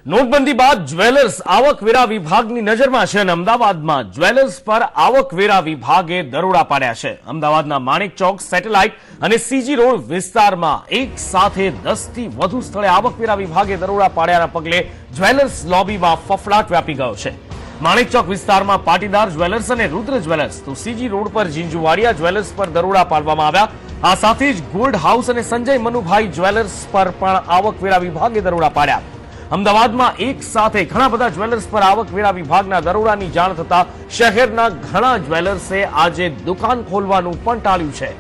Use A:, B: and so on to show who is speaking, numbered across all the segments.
A: નોટબંધી બાદ જ્વેલર્સ આવકવેરા વિભાગની નજરમાં છે અને અમદાવાદમાં જ્વેલર્સ પર આવકવેરા વિભાગે દરોડા પાડ્યા છે। અમદાવાદના માણેક ચોક, સેટેલાઇટ અને સીજી રોડ વિસ્તારમાં એક સાથે 10 થી વધુ સ્થળે આવકવેરા વિભાગે દરોડા પાડ્યાના પગલે જ્વેલર્સ લોબીમાં ફફડાટ વ્યાપી ગયો છે। માણેક ચોક વિસ્તારમાં પાટીદાર જ્વેલર્સ અને રુદ્ર જ્વેલર્સ તો સીજી રોડ પર જીંજુવાડિયા જ્વેલર્સ પર દરોડા પાડવામાં આવ્યા। આ સાથે જ ગોલ્ડ હાઉસ અને સંજય મનુભાઈ જ્વેલર્સ પર પણ આવકવેરા વિભાગે દરોડા પાડ્યા। અમદાવાદમાં એક સાથે ઘણા બધા જ્વેલર્સ પર આવકવેરા વિભાગના દરોડાની જાણ થતા શહેરના ઘણા જ્વેલર્સે આજે દુકાન ખોલવાનું પણ ટાળ્યું છે।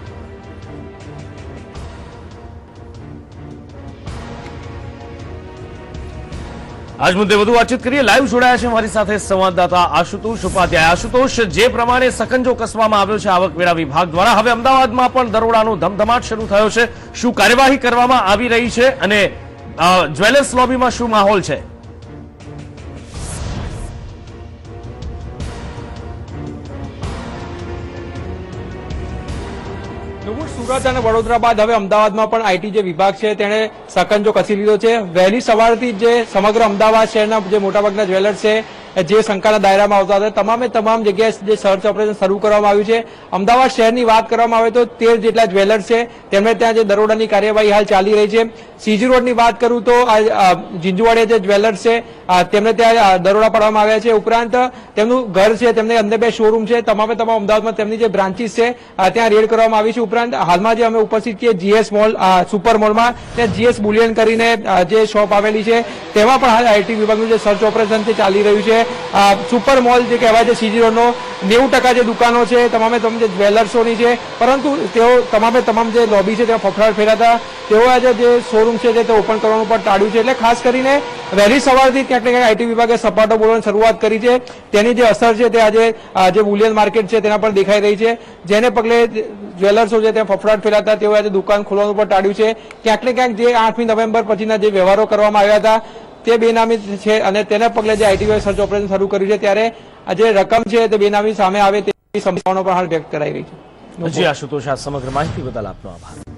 A: આજ મુદ્દે વધુ વાતચીત કરીએ। લાઈવ જોડાયા છે મારી સાથે સંવાદદાતા આશુતોષ ઉપાધ્યાય। આશુતોષ, જે પ્રમાણે સકંજો કસવામાં આવ્યો છે આવકવેરા વિભાગ દ્વારા, હવે અમદાવાદમાં પણ દરોડાનો ધમધમાટ શરૂ થયો છે। શું કાર્યવાહી કરવામાં આવી રહી છે અને જ્વેલર્સ લોબીમાં શું માહોલ છે?
B: સુરત અને વડોદરા બાદ હવે અમદાવાદમાં પણ આઈટી જે વિભાગ છે તેણે સકંજો કસી લીધો છે। વહેલી સવારથી જે સમગ્ર અમદાવાદ શહેરના જે મોટાભાગના જ્વેલર્સ છે જે શંકાના દાયરામાં આવતા હતા તમામે તમામ જગ્યાએ જે સર્ચ ઓપરેશન શરૂ કરવામાં આવ્યું છે। અમદાવાદ શહેરની વાત કરવામાં આવે તો 13 જેટલા જ્વેલર્સ છે તેમને ત્યાં જે દરોડાની કાર્યવાહી હાલ ચાલી રહી છે। સીજી રોડની વાત કરું તો જીંજુવાડિયા જે જ્વેલર્સ છે તેમને ત્યાં દરોડા પાડવામાં આવ્યા છે। ઉપરાંત તેમનું ઘર છે, તેમને અંદર 2 શોરૂમ છે, તમામે તમામ અમદાવાદમાં તેમની જે બ્રાન્ચીસ છે ત્યાં રેડ કરવામાં આવી છે। ઉપરાંત હાલમાં જે અમે ઉપસ્થિત છીએ જીએસ મોલ સુપર મોલમાં, ત્યાં જીએસ બુલિયન કરીને જે શોપ આવેલી છે તેમાં પણ હાલ આઈટી વિભાગનું જે સર્ચ ઓપરેશન છે ચાલી રહ્યું છે। સુપર મોલ જે કહેવાય છે સીજી રોડનો 90% જે દુકાનો છે તમામે તમામ જે જ્વેલર્સોની છે, પરંતુ તેઓ તમામે તમામ જે લોબી છે ત્યાં ફફડાટ ફેરાતા તેઓ આજે જે શોરૂમ છે તે ઓપન કરવાનું પણ ટાળ્યું છે। એટલે ખાસ કરીને વહેલી સવારથી ક્યાંક ને ક્યાંક આઈટી વિભાગે સપાટો બોલવાની શરૂઆત કરી છે, તેની જે અસર છે તે આજે જે બુલિયન માર્કેટ છે તેના પર દેખાઈ રહી છે, જેને પગલે જ્વેલર્સો છે ત્યાં ફફડાટ ફેરાતા તેઓ આજે દુકાન ખોલવાનું પણ ટાળ્યું છે। ક્યાંક ને ક્યાંક જે 8મી નવેમ્બર પછીના જે વ્યવહારો કરવામાં આવ્યા હતા તે બેનામી છે અને તેના પગલે જે આઈટી સર્ચ ઓપરેશન શરૂ કર્યું છે, ત્યારે આ જે રકમ છે તે બેનામી સામે આવે તેવી સંભાવના પણ હાલ વ્યક્ત કરાઈ રહી છે।
A: જી આશુતોષ, આ સમગ્ર માહિતી બદલ આપનો આભાર।